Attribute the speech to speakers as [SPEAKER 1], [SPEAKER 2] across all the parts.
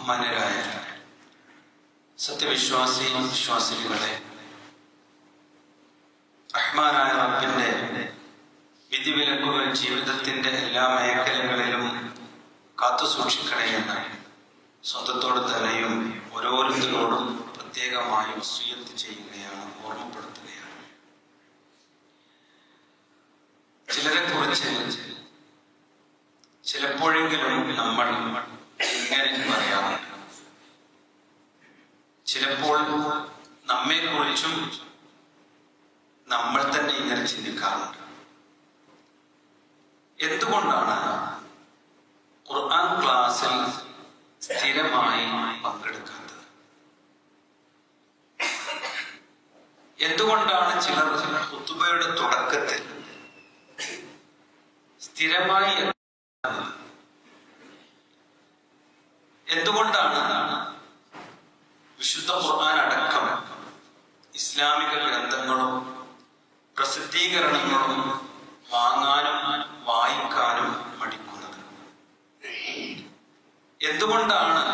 [SPEAKER 1] ബഹുമാന്യരായ സത്യവിശ്വാസി വിശ്വാസികളെ, റഹ്മാനായ റബ്ബിന്റെ വിധിവിലക്കുകൾ ജീവിതത്തിന്റെ എല്ലാ മേഖലകളിലും കാത്തു സൂക്ഷിക്കണേ എന്ന് സ്വന്തത്തോട് തന്നെയും ഓരോരുത്തരോടും പ്രത്യേകമായി വസിയത്ത് ചെയ്യുകയാണ്, ഓർമ്മപ്പെടുത്തുകയാണ്. ചിലരെ കുറിച്ച് ചിലപ്പോഴെങ്കിലും നമ്മൾ ഇങ്ങനെ പറയാറുണ്ട്. ചിലപ്പോൾ നമ്മെക്കുറിച്ചും നമ്മൾ തന്നെ ഇങ്ങനെ ചിന്തിക്കാറുണ്ട്. എന്തുകൊണ്ടാണ് ഖുർആൻ ക്ലാസ്സിൽ സ്ഥിരമായി പങ്കെടുക്കാത്തത്? എന്തുകൊണ്ടാണ് ചിലർ ഖുതുബയുടെ തുടക്കത്തിൽ സ്ഥിരമായി എന്തുകൊണ്ടാണ് വിശുദ്ധ ഖുർആൻ അടക്കം ഇസ്ലാമിക ഗ്രന്ഥങ്ങളും പ്രസിദ്ധീകരണങ്ങളും വാങ്ങാനും വായിക്കാനും മടിക്കുന്നത്? എന്തുകൊണ്ടാണ്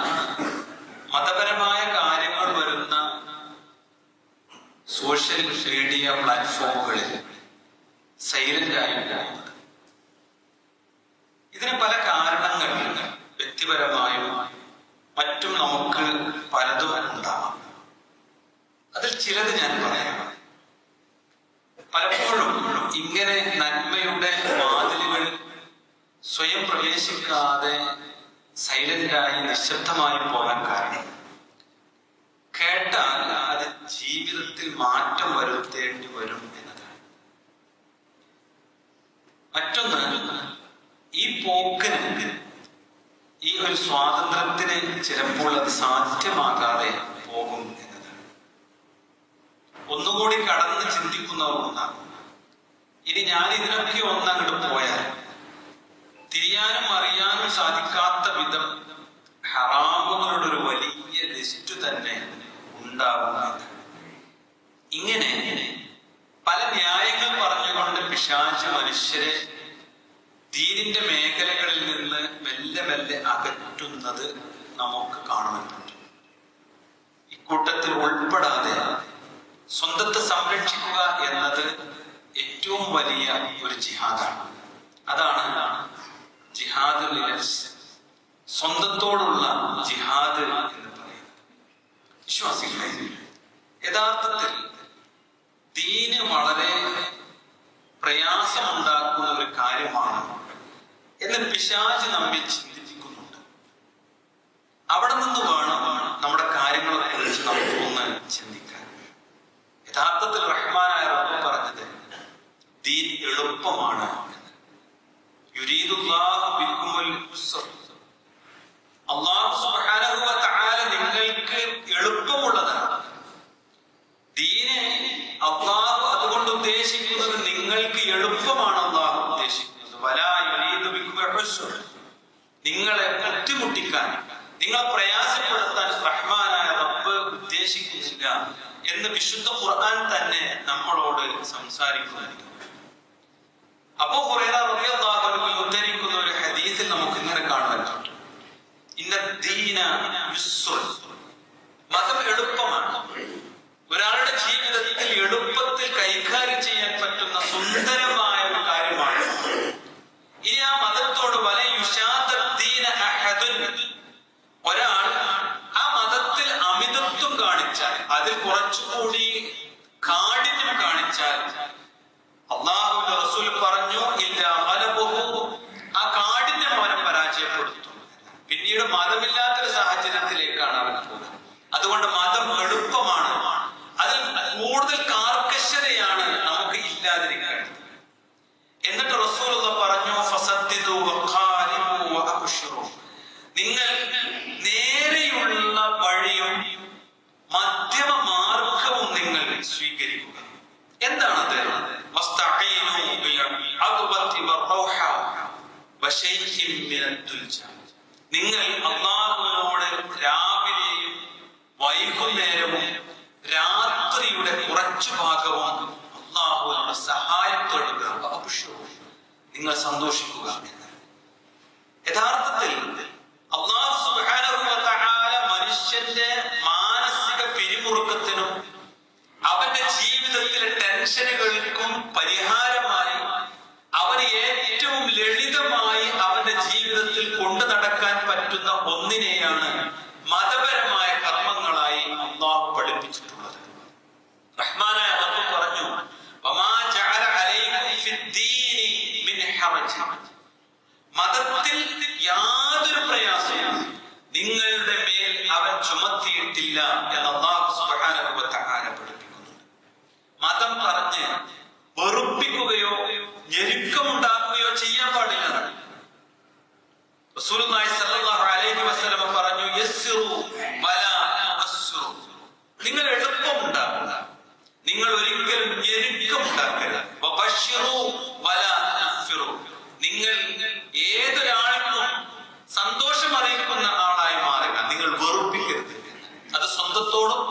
[SPEAKER 1] മതപരമായ കാര്യങ്ങൾ വരുന്ന സോഷ്യൽ മീഡിയ പ്ലാറ്റ്ഫോമുകളിൽ സൈലന്റ് ആയി പോകുന്നത്? ഇതിന് പല കാരണങ്ങൾ വ്യക്തിപരമായും മറ്റും നമുക്ക് പലതും ഉണ്ടാവാം. അതിൽ ചിലത് ഞാൻ പറയാം. പലപ്പോഴും ഇങ്ങനെ നന്മയുടെ വാതിലുകൾ സ്വയം പ്രവേശിക്കാതെ സൈലന്റായി നിശബ്ദമായി പോകാൻ കാരണം കേട്ടാൽ അത് ജീവിതത്തിൽ മാറ്റം വരുത്തേണ്ടി വരും എന്നതാണ്. മറ്റൊന്ന്, ഈ പോക്കിന്, ഈ ഒരു സ്വാതന്ത്ര്യത്തിന് ചിലപ്പോൾ അത് സാധ്യമാകാതെ പോകും എന്നതാണ്. ഒന്നുകൂടി കടന്ന് ചിന്തിക്കുന്നവർ ഉണ്ടാകും. ഇനി ഞാൻ ഇതിനൊക്കെ ഒന്നങ്ങോട്ട് പോയാൽ തിരിയാനും അറിയാനും സാധിക്കാത്ത വിധം ഹറാമുകളുടെ ഒരു വലിയ ലിസ്റ്റ് തന്നെ ഉണ്ടാകും. ഇങ്ങനെ പല ന്യായങ്ങൾ പറഞ്ഞുകൊണ്ട് പിശാച് മനുഷ്യരെ ദീനിന്റെ മേഖലകളിൽ നിന്ന് മെല്ലെ മെല്ലെ അകറ്റുന്നത് നമുക്ക് കാണാൻ പറ്റും. ഇക്കൂട്ടത്തിൽ ഉൾപ്പെടാതെ സ്വന്തത്തെ സംരക്ഷിക്കുക എന്നത് ഏറ്റവും വലിയ ഒരു ജിഹാദാണ്. അതാണ് ജിഹാദുൽ നഫ്സ്, സ്വന്തത്തോടുള്ള ജിഹാദ് എന്ന് പറയുന്നത്. വിശ്വാസികളെ, യഥാർത്ഥത്തിൽ ദീന് വളരെ പ്രയാസമുണ്ടാക്കുന്ന ഒരു കാര്യമാണ് എന്ന് പിശാച് നമ്മെ ചിന്തിപ്പിക്കുന്നുണ്ട്. അവിടെ നിന്ന് വേണം നമ്മുടെ കാര്യങ്ങളെ കുറിച്ച് നമുക്കൊന്ന് ചിന്തിക്കാൻ. യഥാർത്ഥത്തിൽ റഹ്മാനായ റബ്ബ് പറഞ്ഞത് ദീൻ എളുപ്പമാണ്. യുരീദുല്ലാഹു ബിക്കുമുൽ യുസ്ർ, അല്ലാഹു സുബ്ഹാനഹു വ തആല നിങ്ങൾക്ക് എളുപ്പമുള്ളതാണ്. ദീനെ അല്ലാഹു അതുകൊണ്ട് ഉദ്ദേശിക്കുന്നത് നിങ്ങൾക്ക് എളുപ്പമാണ്. അല്ലാഹു ഉദ്ദേശിക്കുന്നത് വലാ യുരീദു ബിക്കുമുൽ ഉസ്ർ, നിങ്ങളെ ബുദ്ധിമുട്ടിക്കാൻ, നിങ്ങളെ പ്രയാസപ്പെടുത്താൻ റഹ്മാനായ റബ്ബ് ഉദ്ദേശിക്കുന്നില്ല എന്ന് വിശുദ്ധ ഖുർആൻ തന്നെ നമ്മളോട് സംസാരിക്കുന്നുണ്ട്. അബൂ ഹുറൈറ റളിയല്ലാഹു അൻഹു ഉദ്ധരിക്കുന്ന ഒരു ഹദീസിൽ നമുക്ക് ഇങ്ങനെ കാണാൻ പറ്റും, ഇന്ന ദീന യുസ്ർ, മതം എളുപ്പമാണ്. ഒരാളുടെ ജീവിതത്തിൽ എളുപ്പത്തിൽ കൈകാര്യം ചെയ്യാൻ പറ്റുന്ന സുന്ദരമായ ഒരു കാര്യമാണ്. ഇനി ആ മതത്തോട് ഒരാൾ ആ മതത്തിൽ അമിതത്വം കാണിച്ചാൽ, അതിൽ കുറച്ചുകൂടി കാഠിന്യം കാണിച്ചാൽ, അല്ലാഹുവിന്റെ റസൂൽ പറഞ്ഞു, ഇല്ല ഗലബഹു, ആ കാഠിന്യം അവനെ പരാജയപ്പെടുത്തും. പിന്നീട് മതമില്ലാത്തൊരു സാഹചര്യത്തിലേക്കാണ് അവൻ പോകുന്നത്. അതുകൊണ്ട് മതം എളുപ്പമാണ്. അതിൽ കൂടുതൽ കാർക്കശ്യതയാണ് നമുക്ക് ഇല്ലാതിരിക്കേണ്ടത്. എന്നിട്ട് റസൂലുള്ളാഹി പറഞ്ഞു, ഫസദ്ദിദു വഖാരിബു വഅബ്ശിറു, നിങ്ങൾ നേരെയുള്ള വഴിയും മധ്യമ മാർഗവും നിങ്ങൾ സ്വീകരിക്കുക. എന്താണത്? വസ്തഈനു ബിൽ അഖ്വതി വറൗഹ വശൈഇൻ മിനൽ ദുൽജ, നിങ്ങൾ അല്ലാഹുവിനോട് രാവിലെയും വൈകുന്നേരവും രാത്രിയുടെ കുറച്ചു ഭാഗവും അല്ലാഹുവിനോട് സഹായം തേടുക. നിങ്ങൾ സന്തോഷിക്കുക. യഥാർത്ഥത്തിൽ അല്ലാഹു സുബ്ഹാനഹു വ തആല ഒന്നിനെയാണ് മതപരമായ കർമ്മങ്ങളായി അല്ലാഹു പഠിപ്പിച്ചിട്ടുള്ളത്. റഹ്മാനായ റബ്ബ് പറഞ്ഞു, വമാ ജഅല അലൈക്കും ഫിദ്ദീനി മിൻ ഹറജ്, മതത്തിൽ യാതൊരു പ്രയാസവും നിങ്ങളുടെ മേൽ അവൻ ചുമത്തിയിട്ടില്ല എന്ന് അല്ലാഹു സുബ്ഹാനഹു വ തആല പഠിപ്പിക്കുന്നുണ്ട്. മതം പറഞ്ഞ് വെറുപ്പിക്കുകയോ ഞെരുക്കമുണ്ടാക്കുകയോ ചെയ്യാൻ പാടില്ല. റസൂലുള്ളാഹി സ്വല്ലല്ലാഹു അലൈഹി വസല്ലം പറഞ്ഞു, യസ്സിറു വലാ തുഅസ്സിറു, നിങ്ങൾ എളുപ്പമുണ്ടാക്കുക, നിങ്ങൾ ഒരിക്കലും ഞെരുക്കമുണ്ടാക്കരുത്. വബശ്ശിറു വലാ തുനഫിറു, നിങ്ങൾ ഏതൊരാൾക്കും സന്തോഷം അറിയിക്കുന്ന ആളായി മാറുക, നിങ്ങൾ വെറുപ്പിക്കരുത്. അത് സ്വന്തത്തോടും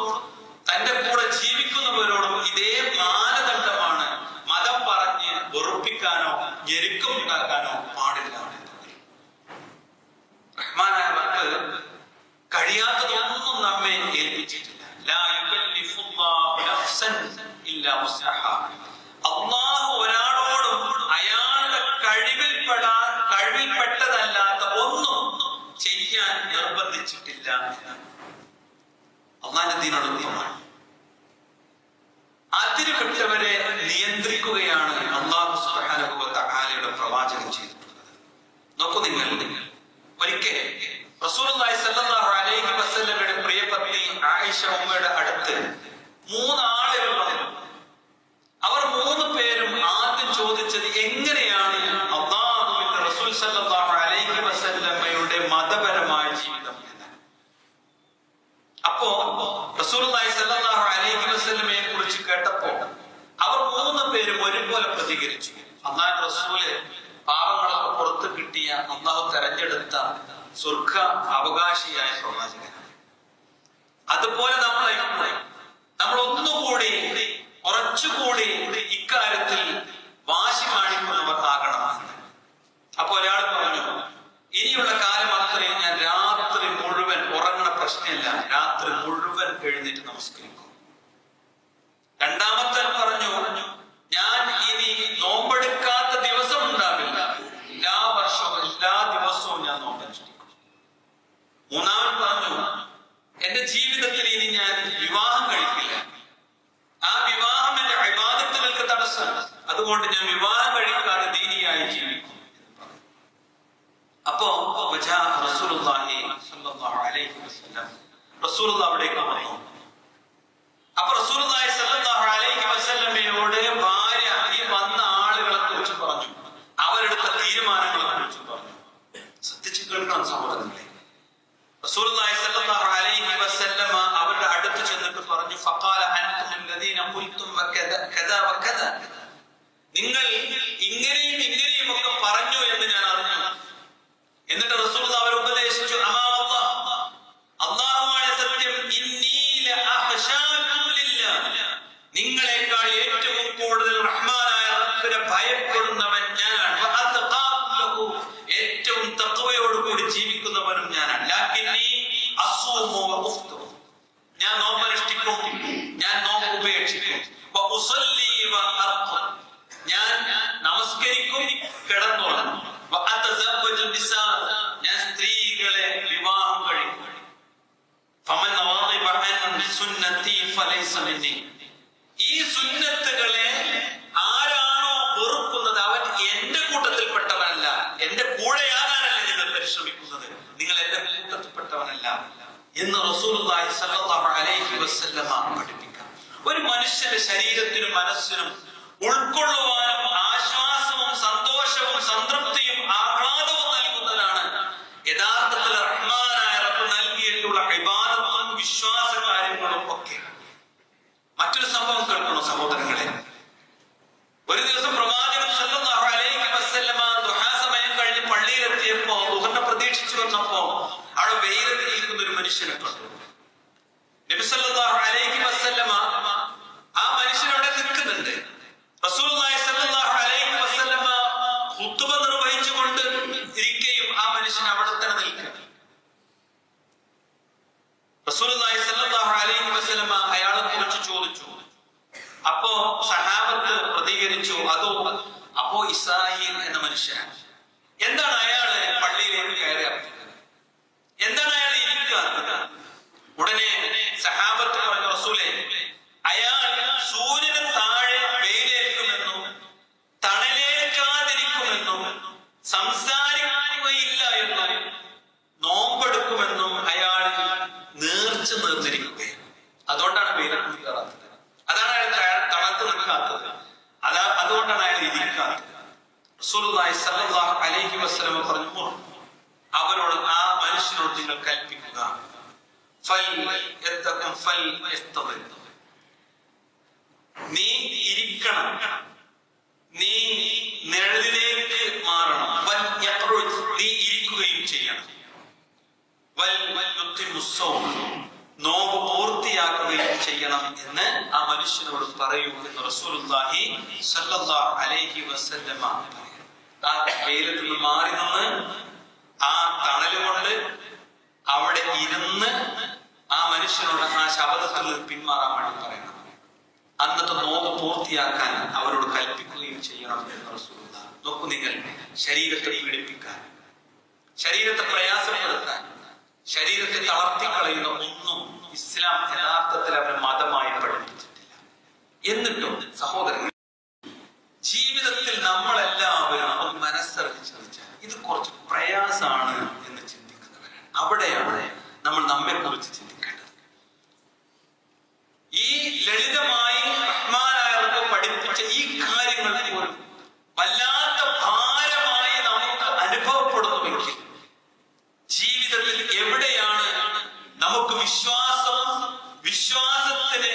[SPEAKER 1] തന്റെ കൂടെ ജീവിക്കുന്നവരോടും ഇതേ മാനദണ്ഡമാണ്. മതം പറഞ്ഞ് വെറുപ്പിക്കാനോ ഞെരുക്കമുണ്ടാക്കാനോ പാടില്ല. റഹ്മാനായ റബ്ബ് കഴിയാത്തതൊന്നും നമ്മെ ഏൽപ്പിച്ചിട്ടില്ല. ലാ യുകല്ലിഫുല്ലാഹു നഫ്സൻ ഇല്ലാ വസ്അഹാ. അല്ലാഹു ഒരാളോടും അയാളുടെ കഴിവിൽപ്പെട്ടതല്ലാത്ത ഒന്നും ചെയ്യാൻ നിർബന്ധിച്ചിട്ടില്ല. അല്ലാഹുവിന്റെ ദീനൊന്നുമാണ്. അതിരുവിട്ടവരെ നിയന്ത്രിക്കുകയാണ് അല്ലാഹു സുബ്ഹാനഹു വ തആലയുടെ പ്രവാചകൻ ചെയ്തിട്ടുള്ളത്. നോക്കൂ, നിങ്ങൾ ഒരിക്കൽ റസൂലുള്ളാഹി സ്വല്ലല്ലാഹു അലൈഹി വസല്ലമയുടെ പ്രിയപത്നി ആയിഷ ഉമ്മയുടെ അടുത്ത് 3 ആളുകൾ വന്നു. അവർ 3 പേരും ആദ്യം ചോദിച്ചത് എങ്ങനെയാണ് അല്ലാഹുവിന്റെ റസൂൽ സ്വല്ലല്ലാഹു അലൈഹി വസല്ലമയുടെ മതപരമായ ജീവിതം എന്ന്. അപ്പോ റസൂലുള്ളാഹി സ്വല്ലല്ലാഹു അലൈഹി വസല്ലമയെ കുറിച്ച് കേട്ടപ്പോൾ അവർ 3 പേരും ഒരുപോലെ പ്രതികരിച്ചു. അല്ലാഹുവിന്റെ റസൂല് പാപങ്ങളൊക്കെ പുറത്ത് കിട്ടിയ അല്ലാഹു തെരഞ്ഞെടുത്ത സ്വർഗ അവകാശിയായ പ്രവാചകനാണ്. അതുപോലെ നമ്മൾ ഒന്നുകൂടി കുറച്ചുകൂടി ഇക്കാര്യത്തിൽ വാശി കാണിക്കുന്നവർ ആകണമെന്ന്. അപ്പൊ ഒരാൾ പറഞ്ഞു, ഇനിയുള്ള കാലം അത്രയും ഞാൻ രാത്രി മുഴുവൻ ഉറങ്ങണ പ്രശ്നമില്ല, രാത്രി മുഴുവൻ എഴുന്നേറ്റ് നമസ്കരിക്കും. രണ്ടാമത്തെ പറഞ്ഞു, ഞാൻ ഇനി നോമ്പെടുക്കാത്ത ദിവസം ഉണ്ടാവില്ല, എല്ലാ ദിവസവും ഞാൻ നോമ്പനുഷ്ഠിക്കും. മൂന്നാമൻ പറഞ്ഞു, എന്റെ ജീവിതത്തിൽ ഇനി ഞാൻ വിവാഹം കഴിക്കില്ല, ആ വിവാഹം എന്റെ ഇബാദത്തുകൾക്ക് തടസ്സമാണ്, അതുകൊണ്ട് ഞാൻ വിവാഹം കഴിക്കാതെ ദീനിയായി ജീവിക്കും. അപ്പോ റസൂലുള്ളാഹി സ്വല്ലല്ലാഹു അലൈഹി വസല്ലം അവിടേക്ക് വന്നു. അപ്പൊ റസൂലുള്ളാഹി സ്വല്ലല്ലാഹു അലൈഹി വസല്ലമയോട് ഭാര്യ ഈ വന്ന ആളുകളെ കുറിച്ച് പറഞ്ഞു, അവരെടുത്ത തീരുമാനങ്ങളെ കുറിച്ച് പറഞ്ഞു. ശ്രദ്ധിച്ചു കേൾക്കണം സഹോദരങ്ങളെ. റസൂലുള്ളാഹി സ്വല്ലല്ലാഹു അലൈഹി വസല്ലമ അവരുടെ അടുത്ത് ചെന്നിട്ട് പറഞ്ഞു, ഫഖാല അൻതും അല്ലദീന ഖുൽതും വകദ വകദ, നിങ്ങൾ ഇങ്ങനെയും ഇങ്ങനെയും ഒക്കെ പറഞ്ഞു എന്ന് ഞാൻ അറിഞ്ഞു. എന്നിട്ട് റസൂലുള്ളാഹി അവരെ ഉപദേശിച്ചു, അല്ലാഹുവാണ് സത്യം, ഇന്നി ലഅഖ്ശാകും ലില്ലാഹ്, നിങ്ങളെക്കാൾ ഏറ്റവും കൂടുതൽ റഹ്മാനായ റബ്ബിനെ ഭയപ്പെടുന്നവൻ ഞാനാണ്. വഅത്ഖാകും ലഹു, ഏറ്റവും തഖ്വയോടുകൂടി ജീവിക്കുന്നവനും ഞാനാണ്. ലാകിന്നി അസ്സൂമു വഅഫ്തുറു, ഞാൻ നോമ്പനുഷ്ഠിക്കും, ഞാൻ നോമ്പ് ഉപേക്ഷിക്കും. വഉസല്ലി വഅർഖും, ഞാൻ നമസ്കരിക്കും, കിടന്നുറങ്ങും. വഅതസവ്വജു നിസാ, ഞാൻ സ്ത്രീകളെ വിവാഹം കഴിക്കും. ഫമൻ റളിബ അൻ സുന്നതി ഫലൈസ മിന്നി, ഈ സുന്നത്തുകളെ ആരാണോ വെറുക്കുന്നത് അവൻ എന്റെ കൂട്ടത്തിൽപ്പെട്ടവനല്ല. എന്റെ കൂടെയാകാനല്ല നിങ്ങൾ പരിശ്രമിക്കുന്നത്, നിങ്ങൾ എന്റെ കൂട്ടത്തിൽപ്പെട്ടവനല്ല എന്ന് റസൂലുള്ളാഹി സ്വല്ലല്ലാഹു അലൈഹി വസല്ലമ പഠിപ്പിക്കാം. ഒരു മനുഷ്യന്റെ ശരീരത്തിനും മനസ്സിനും ഉൾക്കൊള്ളുവാനും ആശ്വാസവും സന്തോഷവും സംതൃപ്തിയും ആഹ്ലാദവും നൽകുന്നതാണ് യഥാർത്ഥത്തിൽ റഹ്മാനായ റബ്ബ് നൽകിയിട്ടുള്ള ഇബാദത്തും വിശ്വാസ കാര്യങ്ങളും ഒക്കെ. മറ്റൊരു സംഭവം കേൾക്കണോ സഹോദരങ്ങളെ? ഒരു ദിവസം പ്രവാചകൻ സല്ലല്ലാഹു അലൈഹി വസല്ലമ ദുഹാ സമയം കഴിഞ്ഞ് പള്ളിയിലെത്തിയപ്പോ ദുഹറിനെ പ്രതീക്ഷിച്ചു വന്നപ്പോ അവിടെ വെയിലത്തിരിക്കുന്ന ഒരു മനുഷ്യനെ കണ്ടു. നബി സല്ലല്ലാഹു അലൈഹി വസല്ലമ ആ മനുഷ്യനവിടെ നിൽക്കുന്നുണ്ട്. റസൂലുള്ളാഹി സല്ലല്ലാഹു അലൈഹി വസല്ലമ ഖുതുബ നിർവഹിച്ചുകൊണ്ട് ഇരിക്കുകയും ആ മനുഷ്യൻ അവിടെ തന്നെ നിൽക്കുന്നു. റസൂലുള്ളാഹി സ്വല്ലല്ലാഹു അലൈഹി വസല്ലമ അയാളെ കുറിച്ച് ചോദിച്ചു. അപ്പോ സഹാബത്ത് പ്രതികരിച്ചു, അപ്പോ ഇസ്രായേൽ എന്ന മനുഷ്യനാണ്. എന്താണ് അയാള് പള്ളിയിലേക്ക് കയറി ഇറങ്ങിയത്? എന്താണ് വിറച്ച് നേർന്നിരിക്കുകയാണ്. അതുകൊണ്ടാണ് വെയിലത്ത് കയറാത്തത്, അതാണ് അയാൾ തണുത്ത് നിൽക്കാത്തത്, അതുകൊണ്ടാണ് അയാൾ ഇരിക്കാത്തത്. റസൂലുള്ളാഹി സ്വല്ലല്ലാഹു അലൈഹി വസല്ലം പറഞ്ഞു, അവരോട്, ആ മനുഷ്യനോട് നിങ്ങൾ കൽപ്പിക്കുക, നീ ഇരിക്കണം, നീ നിഴലിലേക്ക് മാറണം, നീ ഇരിക്കുകയും ചെയ്യണം, നോമ്പ് പൂർത്തിയാക്കുകയും ചെയ്യണം എന്ന് ആ മനുഷ്യനോട് പറയൂ എന്ന് റസൂലുള്ളാഹി സ്വല്ലല്ലാഹു അലൈഹി വസല്ലം. ആ വെയിലത്ത് നിന്ന് മാറി നിന്ന് ആ തണല് കൊണ്ട് അവിടെ ഇരുന്ന് ആ മനുഷ്യനോട് ആ ശബ്ദത്തിൽ നിന്ന് പിന്മാറാൻ വേണ്ടി പറയണം. അന്നത്തെ നോമ്പ് പൂർത്തിയാക്കാൻ അവരോട് കൽപ്പിക്കുകയും ചെയ്യണം എന്ന് റസൂലുള്ളാഹി. നോക്കൂ നിങ്ങൾ, ശരീരത്തെ പീഡിപ്പിക്കാൻ, ശരീരത്തെ പ്രയാസപ്പെടുത്താൻ, ശരീരത്തെ തളർത്തിക്കളയുന്ന ഒന്നും ഇസ്ലാം യഥാർത്ഥത്തിൽ അവരെ മതമായി പഠിപ്പിച്ചിട്ടില്ല. എന്നിട്ടും സഹോദരങ്ങൾ, ജീവിതത്തിൽ നമ്മളെല്ലാവരും ഒന്ന് മനസ്സറിഞ്ഞ് ചിന്തിച്ചാൽ ഇത് കുറച്ച് പ്രയാസമാണ് എന്ന് ചിന്തിക്കുന്നവരാണ്. അവിടെയാണ് നമ്മൾ നമ്മെ കുറിച്ച് ചിന്തിക്കേണ്ടത്. ഈ ലളിതമായി റഹ്മാനായ റബ്ബ് പഠിപ്പിച്ച ഈ കാര്യങ്ങൾ പോലും വല്ലാത്ത ഭാരമായി നമുക്ക് അനുഭവപ്പെടുന്നുവെങ്കിൽ ജീവിതത്തിൽ എവിടെയാണ് നമുക്ക് വിശ്വാസത്തിന്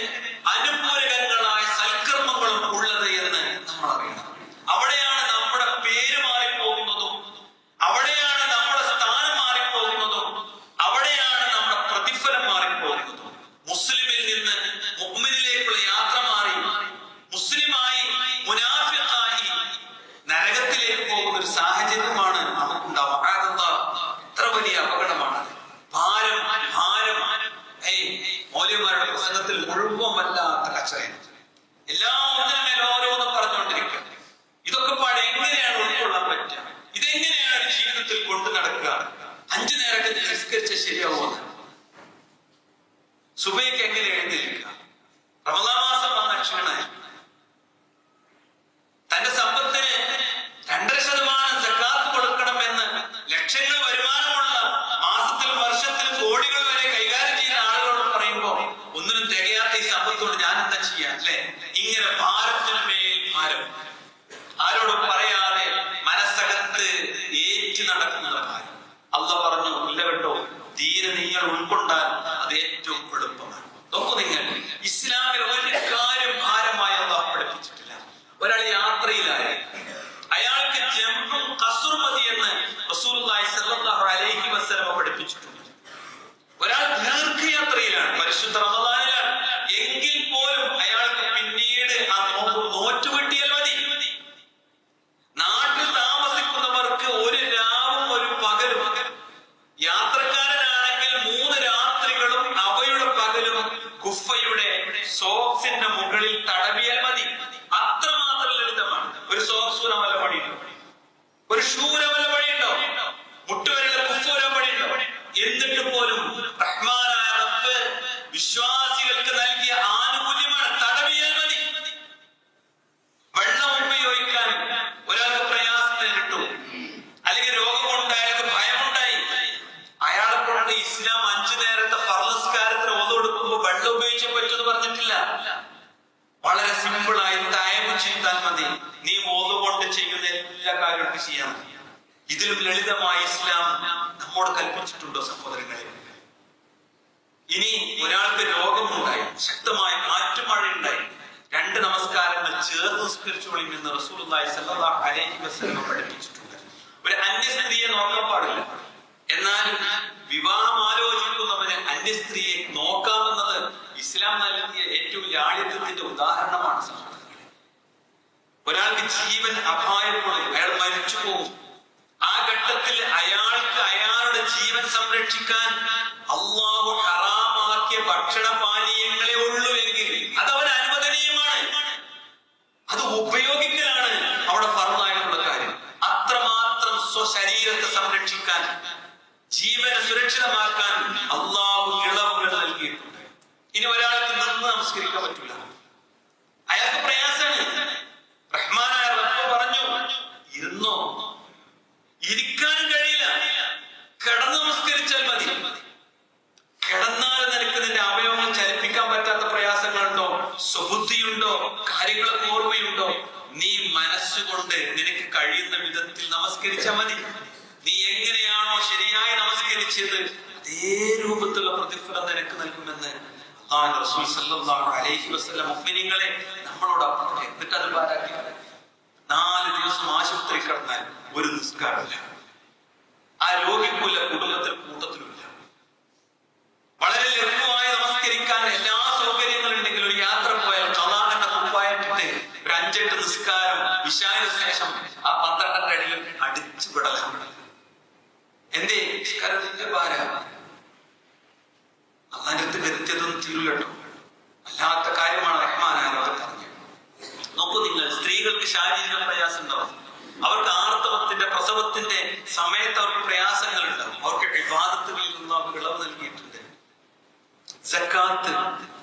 [SPEAKER 1] അനുപൂരകങ്ങളായ സൽക്കർമ്മങ്ങളും ഉള്ളത് എന്ന് നമ്മൾ അറിയണം. അവിടെയാണ് നമ്മുടെ പേര് മാറിപ്പോകുന്നതും, അവിടെയാണ് നമ്മുടെ സ്ഥാനം മാറിപ്പോകുന്നതും, അവിടെയാണ് നമ്മുടെ പ്രതിഫലം മാറിപ്പോകുന്നതും. മുസ്ലിമിൽ നിന്ന് മുഅ്മിനിലേക്കുള്ള യാത്ര മാറി മുസ്ലിമായി മുനാഫിഖായി നരകത്തിലേക്ക് പോകുന്ന ഒരു സാഹചര്യമാണ് നമുക്കുണ്ടാവുക. എത്ര വലിയ അപകടമാണ്. ഭാരം മൗലവിമാരുടെ പ്രസംഗത്തിൽ മുഴുവൻ വല്ലാത്ത കച്ചറയാണ്. എല്ലാം ഒന്നിനുമേൽ ഓരോന്നും പറഞ്ഞുകൊണ്ടിരിക്കുക. ഇതൊക്കെ പാടെ എങ്ങനെയാണ് ഉൾക്കൊള്ളാൻ പറ്റുക? ഇതെങ്ങനെയാണ് ജീവിതത്തിൽ കൊണ്ടു നടക്കുക? 5 നേരത്തെ നിസ്കരിച്ച ശരിയാവുന്നത്, സുബൈക്ക് എങ്ങനെ എഴുന്നേൽക്കുക, റമദാൻ മാസം വന്ന ക്ഷീണായി, തന്റെ സമ്പത്തിന് 2.5% സക്കാത്ത് കൊടുക്കണമെന്ന് ലക്ഷങ്ങൾ വരുമാനമുള്ള മാസത്തിലും വർഷത്തിലും കോടികൾ വരെ കൈകാര്യം ചെയ്യുന്ന ആളുകളോട് പറയുമ്പോൾ ഒന്നിനും തികയാത്ത ഈ സമ്പത്തോട് ഞാൻ എന്താ ചെയ്യാ? അല്ലെ, ഇങ്ങനെ ഭാരത്തിന് മേൽ ഭാരം, ആരോടും പറയാതെ മനസ്സകത്ത് ഏറ്റി നടക്കുന്ന ഭാരം. അല്ലാഹ് പറഞ്ഞു, ഇല്ല കേട്ടോ, ദീന് നിങ്ങൾ ഉൾക്കൊണ്ടാൽ അത് ഏറ്റവും എളുപ്പമാണ്. നോക്കൂ നിങ്ങൾ, ഇസ്ലാമിൽ ഒരു കാര്യം ഭാരമായി അല്ലാഹ് പഠിപ്പിച്ചിട്ടില്ല. ഒരാൾ യാത്രയിലായി, അയാൾക്ക് ജംഉം ഖസ്റും മതി എന്ന് റസൂലുള്ളാഹി സ്വല്ലല്ലാഹു അലൈഹി വസല്ലം പഠിപ്പിച്ചിട്ടുണ്ട്. ഒരാൾ ദീർഘയാത്രയിലാണ്, പരിശുദ്ധ റമദാനിലാണ്, എങ്കിൽ പോലും അയാൾക്ക് പിന്നീട് ആ നോമ്പ് നോറ്റുകിട്ടിയാൽ മതി. നാട്ടിൽ താമസിക്കുന്നവർക്ക് ഒരു രാവും ഒരു പകലും, യാത്രക്കാരനാണെങ്കിൽ 3 രാത്രികളും അവയുടെ പകലും കുഫയുടെ സോക്സിന്റെ മുകളിൽ തടവിയാൽ മതി. അത്രമാത്രം ലളിതമാണ്. ഒരു സോക്സ് വല്ല പണിയുണ്ടോ? ഒരു ഷൂര വല്ല പണിയുണ്ടോ? മുട്ടുവരെയുള്ള കുഫൂര പണിയുണ്ടോ? എന്നിട്ട് പോലും റഹ്മാനായ റബ്ബ് വിശ്വാസികൾക്ക് നൽകിയ ആനുകൂല്യമാണ്. തടവിയാൽ മതി. വെള്ളം ഉപയോഗിക്കാൻ ഒരാൾക്ക് പ്രയാസം നേരിട്ടു, അല്ലെങ്കിൽ രോഗം ഉണ്ടായത്, ഭയമുണ്ടായി, അയാളെ കൊണ്ട് ഇസ്ലാം 5 നേരത്തെ ഫർള് ഓതു കൊടുക്കുമ്പോൾ വെള്ളം ഉപയോഗിച്ചേ പറ്റൂന്ന് പറഞ്ഞിട്ടില്ല. വളരെ സിമ്പിളായി തയമ്മു ചെയ്താൽ മതി. നീ ഓതുകൊണ്ട് ചെയ്യുന്ന എല്ലാ കാര്യങ്ങളും ചെയ്യാം. ഇതിലും ലളിതമായി ഇസ്ലാം നമ്മോട് കൽപ്പിച്ചിട്ടുണ്ടോ സഹോദരങ്ങളെ? ഇനി ഒരാൾക്ക് രോഗമുണ്ടായി, ശക്തമായ കാറ്റുമഴ ഉണ്ടായി, 2 നമസ്കാരങ്ങൾ ചേർന്ന് നിസ്കരിച്ചോളിയും എന്ന് റസൂലുള്ളാഹി സ്വല്ലല്ലാഹു അലൈഹി വസല്ലം പഠിപ്പിച്ചിട്ടുണ്ട്. ഒരു അന്യ സ്ത്രീയെ നോക്കാൻ പാടില്ല. എന്നാൽ വിവാഹം ആലോചിക്കുന്നവന് അന്യ സ്ത്രീയെ നോക്കാമെന്നത് ഇസ്ലാം നൽകിയ ഏറ്റവും ലാളിത്യത്തിന്റെ ഉദാഹരണമാണ് സഹോദരങ്ങളെ. ഒരാൾക്ക് ജീവൻ അപായപ്പെടും, അയാൾ മരിച്ചു പോകും. ആ ഘട്ടത്തിൽ അയാൾക്ക് അയാളുടെ ജീവൻ സംരക്ഷിക്കാൻ അല്ലാഹു ഹറാമാക്കിയ ഭക്ഷണപാനീയങ്ങളെ ഉള്ളൂ എങ്കിൽ അത് അവന് അനുവദനീയമാണ്. അത് ഉപയോഗിക്കലാണ് അവിടെ ഫർളായിട്ടുള്ള കാര്യം. അത്രമാത്രം സ്വശരീരത്തെ സംരക്ഷിക്കാൻ, ജീവനെ സുരക്ഷിതമാക്കാൻ അല്ലാഹു ഇളവുകൾ നൽകിയിട്ടുണ്ട്. ഇനി ഒരാൾക്ക് നിന്ന് നമസ്കരിക്കാൻ പറ്റൂല, അയാൾക്ക് പ്രയാസമാണ്. റഹ്മാനായ റബ്ബ് പറഞ്ഞു, ഇരുന്നോ, ഇരിക്കാനും കഴിയില്ല, കിടന്ന് നമസ്കരിച്ചാൽ മതി. കിടന്നാൽ നിനക്ക് അതുകൊണ്ട് നിനക്ക് കഴിയുന്ന വിധത്തിൽ നമസ്കരിച്ചാൽ മതി. നീ എങ്ങനെയാണോ ശരിയായി നമസ്കരിച്ചത് അതേ രൂപത്തിലുള്ള പ്രതിഫലം നിനക്ക് നൽകുമെന്ന് റസൂൽ സല്ലല്ലാഹു അലൈഹി വസല്ലം മുഅ്മിനീങ്ങളെ നമ്മളോട് പറഞ്ഞു. എന്നിട്ട് അത് പാരാക്കി 4 ദിവസം ആശുപത്രി കിടന്നാൽ ഒരു നിസ്കാരമില്ല. ആ രോഗിക്കുല്ല, കുടുംബത്തിൽ കൂട്ടത്തിലുമില്ല. വളരെ ലഘുവായി നമസ്കരിക്കാൻ എല്ലാ സൗകര്യങ്ങളും ഉണ്ടെങ്കിൽ ഒരു യാത്ര പോയാൽ ഖളാഅന്റെ കുപ്പായിട്ടിട്ട് ഒരു 5-8 നിസ്കാരം ഇശാന് ശേഷം ആ 12ന്റെ അടിയിൽ അടിച്ചു വിടലാണ്. എന്തേ? നിസ്കാരത്തിന്റെ ഭാര അള്ളാന്റെ അടുത്ത് വരുത്തിയതൊന്നും തീരില്ല കേട്ടോ. അല്ലാത്ത കാര്യമാണ് റഹ്മാനായ റബ്ബ് പറഞ്ഞത്. നോക്കൂ നിങ്ങൾ, സ്ത്രീകൾക്ക് ശാരീരിക പ്രയാസം ഉണ്ടാവും. അവർക്ക് ആർത്തവത്തിന്റെ പ്രസവത്തിന്റെ സമയത്ത് അവർക്ക് പ്രയാസങ്ങൾ ഉണ്ടാവും. അവർക്ക് ഇബാദത്തുകളിൽ നിന്ന് അവർക്ക് ഇളവ് നൽകിയിട്ടുണ്ട്. സക്കാത്ത്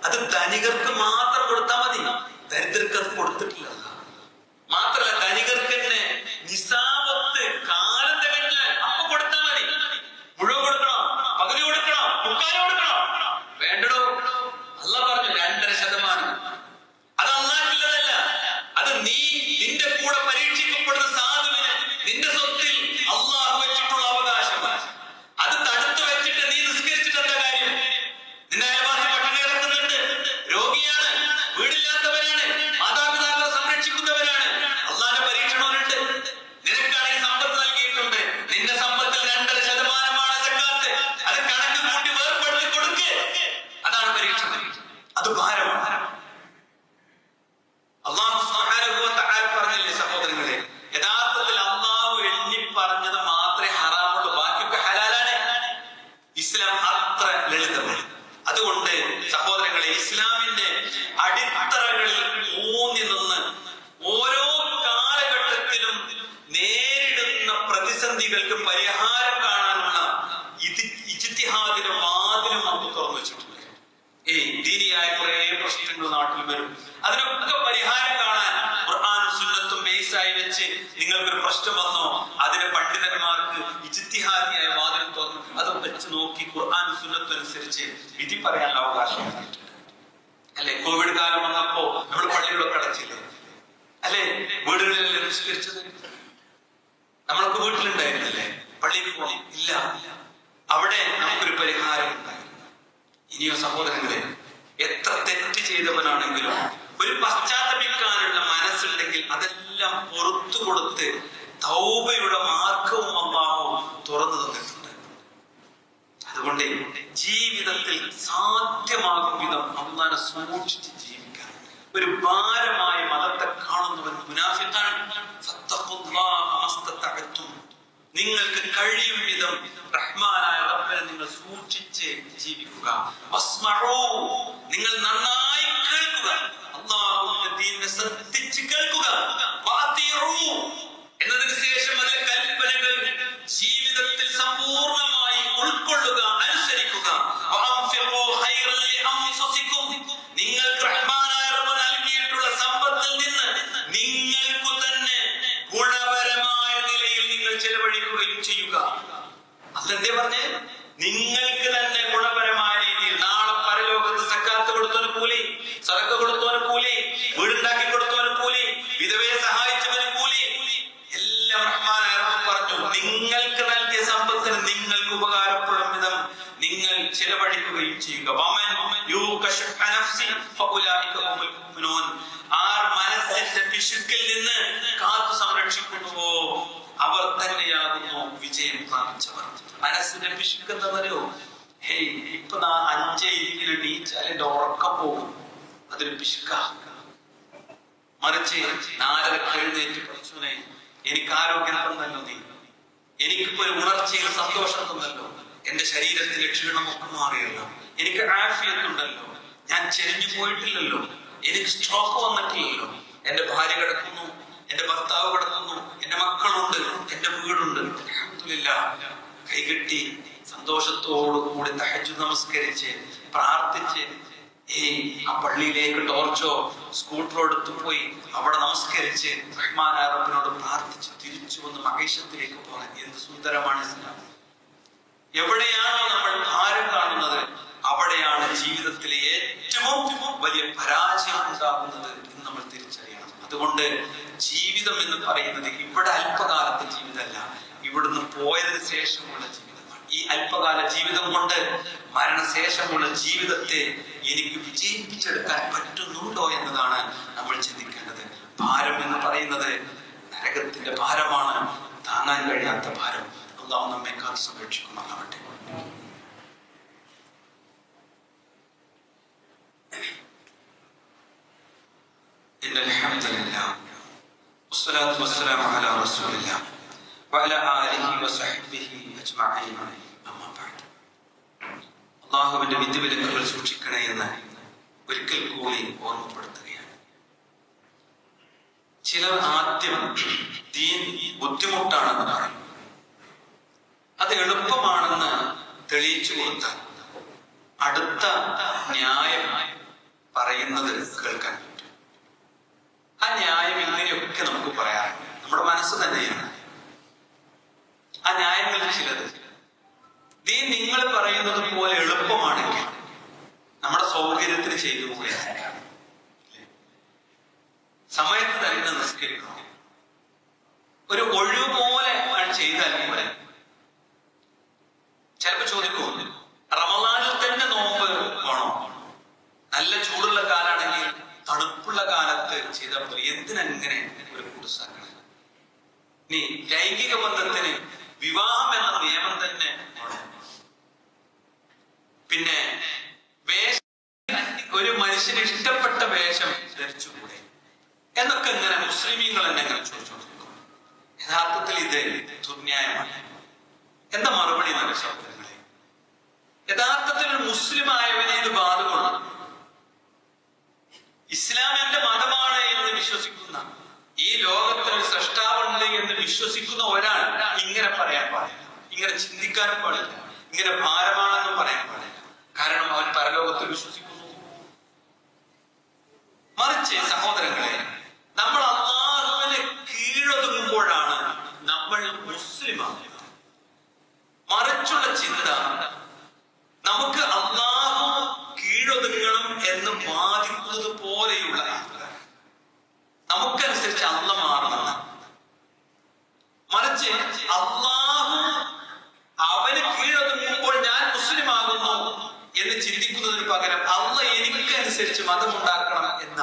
[SPEAKER 1] അത് ധനികർക്ക് മാത്രം കൊടുത്താൽ മതി, ദരിദ്രർക്ക് അത് കൊടുത്തിട്ടില്ല. മാത്രല്ല ധനികർക്ക് തന്നെ നിസാബത്ത് കാലം തികഞ്ഞ് അപ്പൊ കൊടുത്താൽ മതി. മുഴുവൻ കൊടുക്കണോ? പകുതി കൊടുക്കണോ? മുക്കാലും കൊടുക്കണോ? വേണ്ടടോ. അല്ലാഹ് പറഞ്ഞു 2.5%. അത് അല്ലാഹുവിൻ്റെതല്ല. അത് നീ നിന്റെ കൂടെ പരീക്ഷിക്കപ്പെടുന്ന സാധുവിന് നിന്റെ സ്വത്തിൽ അല്ലാഹു വെച്ചിട്ടുള്ള അവകാശമാണ്. അത് തടുത്തു വെച്ചിട്ട് നീ നിസ്കരിച്ചിട്ട് എന്താ കാര്യം? നിന്റെ അയൽവാസി പട്ടിണി കിടക്കുന്നുണ്ട്, രോഗിയാണ്, വീടില്ലാത്തവരാണ്, മാതാപിതാക്കളെ സംരക്ഷിക്കുന്നവരാണ്, അല്ലാഹുവിന്റെ പരീക്ഷണമുണ്ട്. നിനക്കാണെങ്കിൽ സമ്പത്ത് നൽകിയിട്ടുണ്ട്. നിന്റെ സമ്പത്തിൽ 2.5% സക്കാത്ത്. അത് കണക്ക് കൂട്ടി വേർപ്പെടുത്തി കൊടുക്ക്. അതാണ് പരീക്ഷണം. അത് ഭാരമാണ്. അല്ലാഹു സുബ്ഹാനഹു വ തആല പറഞ്ഞില്ലേ സഹോദരങ്ങളെ, യഥാർത്ഥത്തിൽ അല്ലാഹു എണ്ണി പറഞ്ഞത് മാത്രമേ ഹറാമുള്ളൂ, ബാക്കിയൊക്കെ ഹലാലാണ്. ഇസ്ലാം അത്ര ലളിതമാണ്. അതുകൊണ്ട് സഹോദരങ്ങളെ, ഇസ്ലാമിന്റെ അടിത്തറകളിൽ ഊന്നി നിന്ന് ഓരോ കാലഘട്ടത്തിലും നേരിടുന്ന പ്രതിസന്ധികൾക്ക് പരിഹാരം കാണാനുള്ള ഇജ്തിഹാദിന്റെ വാതിലും നമുക്ക് തുറന്നു വെച്ചിട്ടുണ്ട്. ദീനിയായ കുറെ പ്രശ്നങ്ങൾ നാട്ടിൽ വരും. അതിനൊക്കെ പരിഹാരം കാണാൻ ഖുർആനും സുന്നത്തും ബേസായി വെച്ച് നിങ്ങൾക്കൊരു പ്രശ്നം വന്നോ, അതിന് പണ്ഡിതന്മാർക്ക് ഇജ്തിഹാദിയായ വാതിലും തുറന്നു അത് വെച്ച് നോക്കി ഖുർആനും സുന്നത്തും അനുസരിച്ച് വിധി പറയാനുള്ള അവകാശം അല്ലെ? കോവിഡ് കാലം വന്നപ്പോ നമ്മൾ പള്ളികളൊക്കെ അടച്ചില്ലേ അല്ലെ? വീടുകളിൽ നിസ്കരിച്ചത് നമ്മളൊക്കെ വീട്ടിലുണ്ടായിരുന്നില്ലേ? പള്ളിയിൽ പോകണം ഇല്ല. അവിടെ നമുക്കൊരു പരിഹാരം ഉണ്ടായിരുന്നു. ഇനിയോ സഹോദരങ്ങളെ, എത്ര തെറ്റ് ചെയ്തവനാണെങ്കിലും ഒരു പശ്ചാത്തപിക്കാനുള്ള മനസ്സുണ്ടെങ്കിൽ അതെല്ലാം പുറത്തു കൊടുത്ത് തൗബയുടെ മാർഗവും അല്ലാഹു തുറന്നു തന്നിട്ടുണ്ട്. അതുകൊണ്ട് ജീവിതത്തിൽ സാധ്യമാകും വിധം അല്ലാഹുവിനെ സൂക്ഷിച്ച് ജീവിക്കാൻ. ഒരു ഭാരമായി മതത്തെ കാണുന്നവൻ മുനാഫിഖാണ്. ഫത്തഖുല്ലാഹ മസ്തതഅതും. നിങ്ങൾക്ക് കഴിയും വിധം റഹ്മാനായ റബ്ബിനെ നിങ്ങൾ സൂക്ഷിച്ച് ജീവിക്കുക. വസ്മഉ, നിങ്ങൾ നന്നായി കേൾക്കുക. അല്ലാഹുവിന്റെ ദീനിനെ ശ്രദ്ധിച്ച് കേൾക്കുക. വഅതിഉ, എന്നതിന് ശേഷം അതിലെ കൽപ്പനകൾ ജീവിതത്തിൽ സമ്പൂർണ്ണമായി ഉൾക്കൊള്ളുക, അനുസരിക്കുക. വഅൻഫിഖു ഖൈറൻ ലിഅൻഫുസികും, നിങ്ങൾക്ക് റഹ്മാനായ റബ്ബ് നൽകിയിട്ടുള്ള സമ്പത്തിൽ നിന്ന് നിങ്ങൾക്ക് തന്നെ ഗുണപരമായ നിലയിൽ നിങ്ങൾ ചെലവഴിക്കുകയും ചെയ്യുക. അതെന്തേ പറഞ്ഞേ? നിങ്ങൾക്ക് തന്നെ ഗുണപരമായ രീതിയിൽ. നാളെ പരലോകത്ത് സക്കാത്ത് കൊടുത്തവന് കൂലി, സദഖ കൊടുത്തവന് കൂലി, വീടുണ്ടാക്കി കൊടുത്തവന് കൂലി, വിധവയെ സഹായിച്ചവന് കൂലി. എല്ലാം റഹ്മാനായ റബ്ബ് പറഞ്ഞു, നിങ്ങൾക്ക് നൽകിയ സമ്പത്തിന് നിങ്ങൾക്ക് ഉപകാരപ്പെടും വിധം നിങ്ങൾ ചെലവഴിക്കുകയും ചെയ്യുക. ആർ മനസ്സിന്റെ പിശുക്കിൽ നിന്ന് കാത്തു സംരക്ഷിക്കുന്നുവോ അവർ തന്നെയാകുന്നു വിജയം പ്രാപിച്ചവർ. മനസ്സിന്റെ പിശുക്ക് എന്താണെന്നറിയോ? ഇപ്പൊ 5:20 എണീച്ചാൽ എന്റെ ഉറക്കം പോകും, അതൊരു പിശുക്ക. മറിച്ച് 4:30 എഴുന്നേറ്റ് പഠിച്ചോനെ എനിക്ക് ആരോഗ്യം തന്നല്ലോ നീ, എനിക്കിപ്പോ ഒരു ഉണർച്ചയിൽ സന്തോഷം തന്നല്ലോ, എന്റെ ശരീരത്തിലെ ക്ഷീണമൊക്കെ മാറിയല്ലോ, എനിക്ക് ആഫിയത്തുണ്ടല്ലോ, ഞാൻ ചെരിഞ്ഞു പോയിട്ടില്ലല്ലോ, എനിക്ക് സ്ട്രോക്ക് വന്നിട്ടില്ലല്ലോ, എന്റെ ഭാര്യ കിടക്കുന്നു, എന്റെ ഭർത്താവ് കിടക്കുന്നു, എന്റെ മക്കളുണ്ട്, എന്റെ വീടുണ്ട്. അൽഹംദുലില്ലാഹ് കൈകെട്ടി സന്തോഷത്തോടു കൂടി തഹജ്ജുദ് നമസ്കരിച്ച് പ്രാർത്ഥിച്ച് ആ പള്ളിയിലേക്ക് ടോർച്ചോ സ്കൂട്ടറോ എടുത്തു പോയി അവിടെ നമസ്കരിച്ച് റഹ്മാനായ റബ്ബിനോട് പ്രാർത്ഥിച്ച് തിരിച്ചു വന്ന് മഹേഷത്തിലേക്ക് പോകാൻ എന്ത് സുന്ദരമാണ് ഇസ്ലാം. എവിടെയാണോ നമ്മൾ ഭാരം കാണുന്നത് അവിടെയാണ് ജീവിതത്തിലെ ഏറ്റവും വലിയ പരാജയം ഉണ്ടാകുന്നത് എന്ന് നമ്മൾ തിരിച്ചറിയണം. അതുകൊണ്ട് ജീവിതം എന്ന് പറയുന്നത് ഇവിടെ അല്പകാലത്തെ ജീവിതമല്ല, ഇവിടുന്ന് പോയതിനു ശേഷമുള്ള ജീവിതമാണ്. ഈ അല്പകാല ജീവിതം കൊണ്ട് മരണശേഷമുള്ള ജീവിതത്തെ എനിക്ക് വിജയിപ്പിച്ചെടുക്കാൻ പറ്റുന്നുണ്ടോ എന്നതാണ് നമ്മൾ ചിന്തിക്കേണ്ടത്. ഭാരം എന്ന് പറയുന്നത് നരകത്തിന്റെ ഭാരമാണ്, താങ്ങാൻ കഴിയാത്ത ഭാരം. അല്ലാഹു നമ്മെ കാത്ത് സംരക്ഷിക്കുമാറാവട്ടെ. ഇന്നൽ ഹംദുലില്ലാഹ് വസ്സലാത്തു വസ്സലാമു അലാ റസൂലില്ലാഹ് വഅലാ ആലിഹി വസഹ്ബിഹി അജ്മഈൻ. അമ്മാ ബഅദ്. അല്ലാഹുവിന്റെ വിധിവിലക്കുകൾ സൂക്ഷിക്കണേ എന്ന് ഒരിക്കൽ കൂടി ഓർമ്മപ്പെടുത്തുകയാണ്. ചിലർ ആദ്യം ദീൻ ബുദ്ധിമുട്ടാണെന്ന് പറയും. അത് എളുപ്പമാണെന്ന് തെളിയിച്ചു കൊടുത്താൽ അടുത്ത ന്യായം പറയുന്നത് കേൾക്കാൻ പറ്റും. ആ ന്യായം ഇങ്ങനെയൊക്കെ നമുക്ക് പറയാറുണ്ട്, നമ്മുടെ മനസ്സ് തന്നെയാണ്. ആ ന്യായങ്ങളിൽ ചിലത് ദീൻ നിങ്ങൾ പറയുന്നത് പോലെ എളുപ്പമാണെങ്കിൽ നമ്മുടെ സൗകര്യത്തിന് ചെയ്തു പോവുകയാണ്. സമയത്ത് തന്നെ നിസ്കരിക്കണം, ഒരു ഒഴിവ് പോലെ ചെയ്താൽ പോലെ. ചിലപ്പോ ചോദിക്കും, റമദാനിൽ തന്നെ നോമ്പ് വേണോ? നല്ല ചൂടുള്ള കാലാണെങ്കിൽ തണുപ്പുള്ള കാലത്ത് ചെയ്താൽ പോലെ, എന്തിനങ്ങനെ ഒരു കുടുസാക്കണം? ഇനി ലൈംഗിക ബന്ധത്തിന് വിവാഹം എന്ന നിയമം തന്നെ വേണം. പിന്നെ ഒരു മനുഷ്യന് ഇഷ്ടപ്പെട്ട വേഷം ധരിച്ചുകൂടെ എന്നൊക്കെ ഇങ്ങനെ മുസ്ലിമീങ്ങൾ എന്നെ അങ്ങനെ ചോദിച്ചോണ്ടിരിക്കും. യഥാർത്ഥത്തിൽ ഇത് ദുർന്യായമാണ്. എന്താ മറുപടി എന്നൊക്കെ സഹോദരങ്ങളെ? യഥാർത്ഥത്തിൽ ഒരു മുസ്ലിം ആയവനെ ഇത് ബാധകമാണ്. ഇസ്ലാം എന്റെ മതമാണ് എന്ന് വിശ്വസിക്കുന്ന, ഈ ലോകത്തിൽ ഒരു സൃഷ്ടാവുണ്ട് എന്ന് വിശ്വസിക്കുന്ന ഒരാൾ ഇങ്ങനെ പറയാൻ പാടില്ല, ഇങ്ങനെ ചിന്തിക്കാനും പാടില്ല, ഇങ്ങനെ ഭാരമാണെന്നും പറയാൻ പാടില്ല. കാരണം അവൻ പരലോകത്തിൽ വിശ്വസിക്കുന്നു. മറിച്ച് സഹോദരങ്ങളെ, നമ്മൾ അല്ലാഹുവിനെ കീഴൊതുങ്ങുമ്പോഴാണ് നമ്മൾ മുസ്ലിമാകുന്നത്. മറിച്ചുള്ള ചിന്ത നമുക്ക് അല്ലാഹു കീഴൊതുങ്ങണം എന്ന് വാദിക്കുന്നത് പോലെയുള്ള നമുക്കനുസരിച്ച് അല്ല മാറണം. മറിച്ച് അല്ലാഹു അവന് കീഴൊതുങ്ങുമ്പോൾ ഞാൻ മുസ്ലിം ആകുന്നു എന്ന് ചിന്തിക്കുന്നതിന് പകരം അല്ല എനിക്കനുസരിച്ച് മതമുണ്ടാക്കണം എന്ന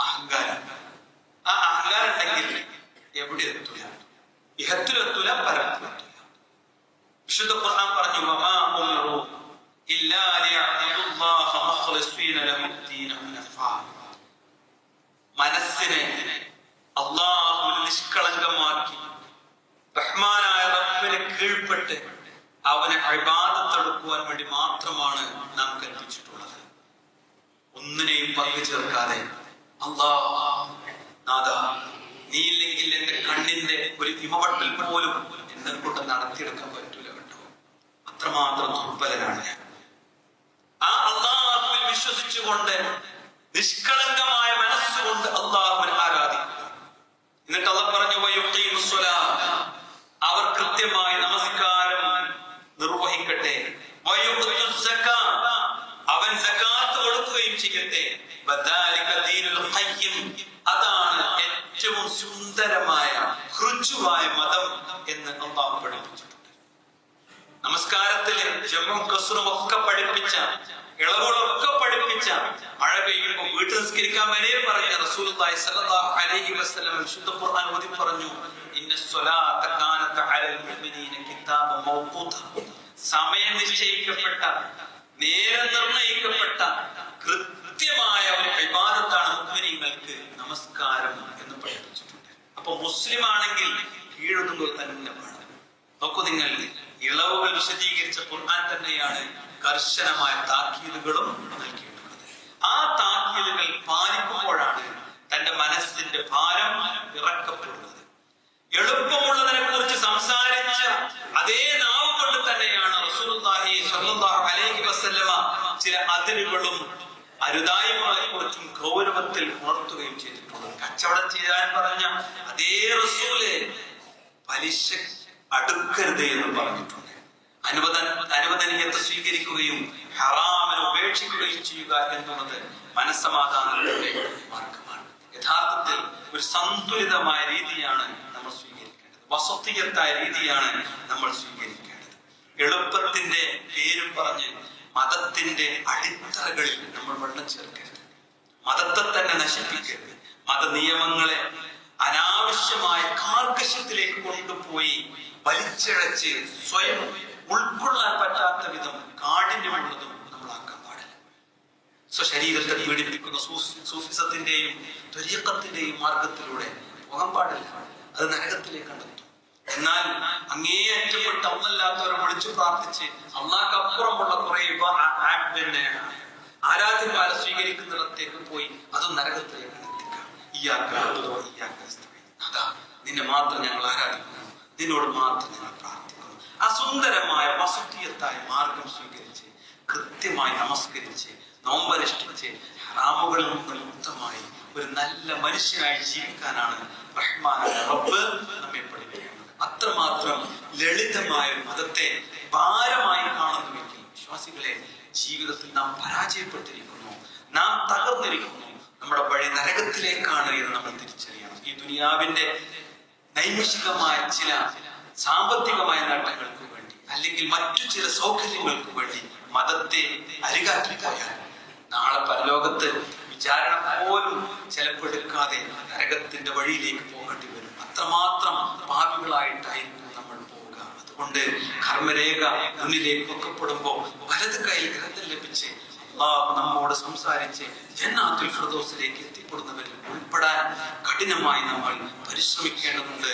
[SPEAKER 1] അഹങ്കാരം. ആ അഹങ്കാരം ഉണ്ടെങ്കിൽ എവിടെ എത്തൂല, ഇഹത്തിലെത്തൂല, പരത്തിലെത്തൂല. വിശുദ്ധ ഖുർആൻ പറഞ്ഞു, വമാ ഉമിറു ഇല്ലാ ലിയഅബ്ദുല്ലാഹ മുഖ്ലിസീന ലഹുദ്ദീന ഹുനഫാ. മനസ്സിനെ അല്ലാഹുവിൽ നിഷ്കളങ്കമാക്കി റഹ്മാനായ റബ്ബിനെ കീഴ്പ്പെട്ട് അവനെ ഇബാദത്ത് എടുക്കുവാൻ വേണ്ടി മാത്രമാണ് നാം കൽപ്പിച്ചിട്ടുള്ളത്. ഒന്നിനെയും പങ്കു ചേർക്കാതെ. നാഥാ, നീ ഇല്ലെങ്കിൽ എന്റെ കണ്ണിന്റെ ഒരു ഇമവട്ടൽ പോലും എന്നെ കൊണ്ട് നടത്തിയെടുക്കാൻ പറ്റൂല കേട്ടോ, അത്രമാത്രം ദുർബലനാണ് ഞാൻ. ആ അല്ലാഹുവിൽ വിശ്വസിച്ചുകൊണ്ട് നിഷ്കളങ്കമായ മനസ്സുകൊണ്ട് അല്ലാഹുവിനെ ആരാധിക്കുക. എന്നിട്ട് അല്ലാഹു പറഞ്ഞു, വയുഖീമുസ്സലാത്ത്, അവർ കൃത്യമായി നമസ്കാരം നിർവഹിക്കട്ടെ. അവൻ സകാത്ത് കൊടുക്കുകയും ചെയ്യട്ടെ. അതാണ് ഏറ്റവും സുന്ദരമായ ഋജുവായ മതം എന്ന് അല്ലാഹു പഠിപ്പിച്ചിട്ടുണ്ട്. നമസ്കാരത്തില് ജമ്മും കസ്റും ഒക്കെ പഠിപ്പിച്ച, ഇളവുകളൊക്കെ പഠിപ്പിച്ച, മഴ പെയ്യുമ്പോൾ വീട്ടിൽ നിസ്കരിക്കാൻ വരെ പറഞ്ഞ റസൂലുള്ളാഹി സ്വല്ലല്ലാഹു അലൈഹി വസല്ലം വിശുദ്ധ ഖുർആൻ ഓതി പറഞ്ഞു, ഇന്നസ്സലാത്ത കാനത അലൽ മുഅ്മിനീന കിതാബൻ മൗഖൂത. സമയം നിശ്ചയിക്കപ്പെട്ട, നേരം നിർണയിക്കപ്പെട്ട കൃത്യമായ ഒരു ഇബാദത്താണ് മുഅ്മിനീങ്ങൾക്ക് നമസ്കാരം എന്ന് പഠിപ്പിച്ചിട്ടുണ്ട്. അപ്പൊ മുസ്ലിം ആണെങ്കിൽ കീഴൊതുങ്ങൽ തന്നെ വേണം. നോക്കൂ നിങ്ങൾ, ഇളവുകൾ വിശദീകരിച്ച ഖുർആൻ തന്നെയാണ് കർശനമായ താക്കീതുകളും നൽകിയിട്ടുള്ളത്. ആ താക്കീതുകൾ പാലിക്കുമ്പോഴാണ് തന്റെ മനസ്സിന്റെ ഭാരം ഇറക്കപ്പെടുന്നത്. എളുപ്പമുള്ളതിനെ കുറിച്ച് സംസാരിച്ച അതേ നാവ് കൊണ്ട് തന്നെയാണ് റസൂലുള്ളാഹി സ്വല്ലല്ലാഹു അലൈഹി വസല്ലമ ചില അതിരുകളും അരുതായ്മകളെ കുറിച്ചും ഗൗരവത്തിൽ ഉണർത്തുകയും ചെയ്തിട്ടുള്ളത്. കച്ചവടം ചെയ്യാൻ പറഞ്ഞ അതേ റസൂല് പലിശ അടുക്കരുത് എന്ന് പറഞ്ഞിട്ടുണ്ട്. അനുവദനീയത്തെ സ്വീകരിക്കുകയും ഹറാമിനെ ഉപേക്ഷിക്കുകയും ചെയ്യുക എന്നുള്ളത് മനസ്സമാധാനത്തിന്റെ മാർഗമാണ്. യഥാർത്ഥത്തിൽ ഒരു സന്തുലിതമായ രീതിയാണ് നമ്മൾ സ്വീകരിക്കേണ്ടത്. വസത്തിയത്തായ രീതിയാണ് നമ്മൾ സ്വീകരിക്കേണ്ടത്. എളുപ്പത്തിന്റെ പേരും പറഞ്ഞ് മതത്തിന്റെ അടിത്തറകളിൽ നമ്മൾ വെള്ളം ചേർക്കരുത്. മതത്തെ തന്നെ നശിപ്പിക്കരുത്. മത നിയമങ്ങളെ അനാവശ്യമായ കാർക്കശ്യത്തിലേക്ക് കൊണ്ടുപോയി വലിച്ചിഴച്ച് സ്വയം ഉൾക്കൊള്ളാൻ പറ്റാത്ത വിധം കാഠിന്യമുള്ളതും നമ്മളാക്കാൻ പാടില്ല. സ്വശരീരത്തെ പീഡിപ്പിക്കുന്ന സൂഫിസത്തിന്റെയും ത്വരീഖത്തിന്റെയും മാർഗത്തിലൂടെ പോകാൻ പാടില്ല. അത് നരകത്തിലേക്ക് കണ്ടെത്തും. എന്നാൽ അങ്ങേയറ്റപ്പെട്ട് അല്ലാത്തവരെ വിളിച്ചു പ്രാർത്ഥിച്ച് അള്ളാഹ്ക്കപ്പുറമുള്ള കുറെ പിന്നെ ആരാധനമാരെ സ്വീകരിക്കുന്നിടത്തേക്ക് പോയി അതും നരകത്തിലേക്ക് അതാ നിന്നെ മാത്രം ഞങ്ങൾ ആരാധിക്കുന്നു, നിന്നോട് മാത്രം ഞങ്ങൾ പ്രാർത്ഥിക്കുന്നു. ആ സുന്ദരമായ വസതിയത്തായ മാർഗം സ്വീകരിച്ച് കൃത്യമായി നമസ്കരിച്ച് നോമ്പനുഷ്ഠിച്ച് ഹറാമുകളിൽ നിന്ന് മുക്തമായി ഒരു നല്ല മനുഷ്യനായി ജീവിക്കാനാണ് റഹ്മാനായ റബ്ബ് നമ്മെ പഠിപ്പിക്കുന്നത്. അത്രമാത്രം ലളിതമായ മതത്തെ ഭാരമായി കാണുന്നുവെങ്കിൽ വിശ്വാസികളെ, ജീവിതത്തിൽ നാം പരാജയപ്പെട്ടിരിക്കുന്നു, നാം തകർന്നിരിക്കുന്നു, നമ്മുടെ വഴി നരകത്തിലേക്കാണ് എന്ന് നമ്മൾ തിരിച്ചറിയണം. ഈ ദുനിയാവിന്റെ നൈമിഷികമായ ചില സാമ്പത്തികമായ നേട്ടങ്ങൾക്ക് വേണ്ടി അല്ലെങ്കിൽ മറ്റു ചില സൗകര്യങ്ങൾക്ക് വേണ്ടി മതത്തെ അരികാറ്റി പോയാൽ നാളെ പരലോകത്ത് വിചാരണ പോലും ചിലപ്പോൾ എടുക്കാതെ നരകത്തിന്റെ വഴിയിലേക്ക് പോകേണ്ടി വരും. അത്രമാത്രം പാപികളായിട്ടായിരിക്കും നമ്മൾ പോവുക. അതുകൊണ്ട് കർമ്മരേഖ മുന്നിലേക്ക് വെക്കപ്പെടുമ്പോൾ വലത് കയ്യിൽ ഗ്രന്ഥം ലഭിച്ച് അല്ലാഹു നമ്മോട് സംസാരിച്ച് ജന്നാത്തുൽ ഫിർദൗസിലേക്ക് എത്തിപ്പെടുന്നവരിൽ ഉൾപ്പെടാൻ കഠിനമായി നമ്മൾ പരിശ്രമിക്കേണ്ടതുണ്ട്,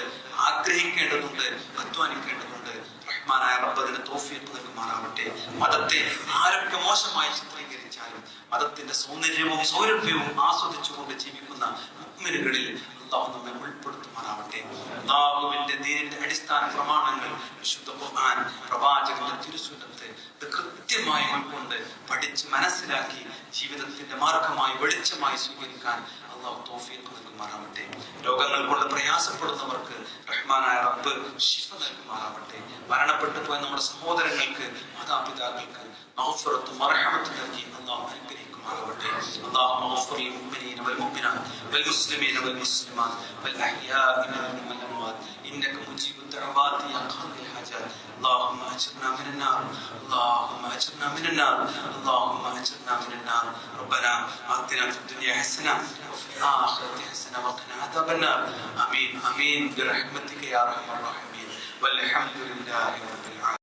[SPEAKER 1] ആഗ്രഹിക്കേണ്ടതുണ്ട്, അധ്വാനിക്കേണ്ടതുണ്ട്. റഹ്മാനായ റബ്ബ് അതിന് തൗഫീഖ് നൽകുമാറാവട്ടെ. മതത്തെ ആരൊക്കെ മോശമായി ചിത്രീകരിച്ചാലും മതത്തിന്റെ സൗന്ദര്യവും സൗരഭ്യവും ആസ്വദിച്ചുകൊണ്ട് ജീവിക്കുന്ന മുഅ്മിനുകളിൽ അല്ലാഹു നമ്മെ ഉൾപ്പെടുത്തുമാറാവട്ടെ. അല്ലാഹുവിന്റെ ദീനിന്റെ അടിസ്ഥാന പ്രമാണങ്ങൾ, വിശുദ്ധ ഖുർആൻ, പ്രവാചകന്റെ തിരുസുന്നത്ത് ഇത് കൃത്യമായി ഉൾക്കൊണ്ട് പഠിച്ച് മനസ്സിലാക്കി ജീവിതത്തിന്റെ മാർഗമായി വെളിച്ചമായി സ്വീകരിക്കാൻ അല്ലാഹു തൗഫീഖ് നൽകുമാറാവട്ടെ. രോഗങ്ങൾ കൊണ്ട് പ്രയാസപ്പെടുന്നവർക്ക് റഹ്മാനായ റബ്ബ് ശിഫ നൽകുമാറാവട്ടെ. മരണപ്പെട്ടു പോയ നമ്മുടെ സഹോദരങ്ങൾക്ക്, മാതാപിതാക്കൾക്ക് മഗ്ഫിറത്തും മർഹമത്തും നൽകി അല്ലാഹു അനുഗ്രഹിക്കുമാറാവട്ടെ. اللهم اغفر للمؤمنين والمؤمنات والمسلمين والمسلمات والأحياء منهم والأموات إنك مجيب الدعوات يا قاضي الحاجات. اللهم أجرنا من النار، اللهم أجرنا من النار، اللهم أجرنا من النار. ربنا آتنا في الدنيا حسنة وفي الآخرة حسنة وقنا عذاب النار. آمين آمين برحمتك يا أرحم الراحمين والحمد لله رب العالمين.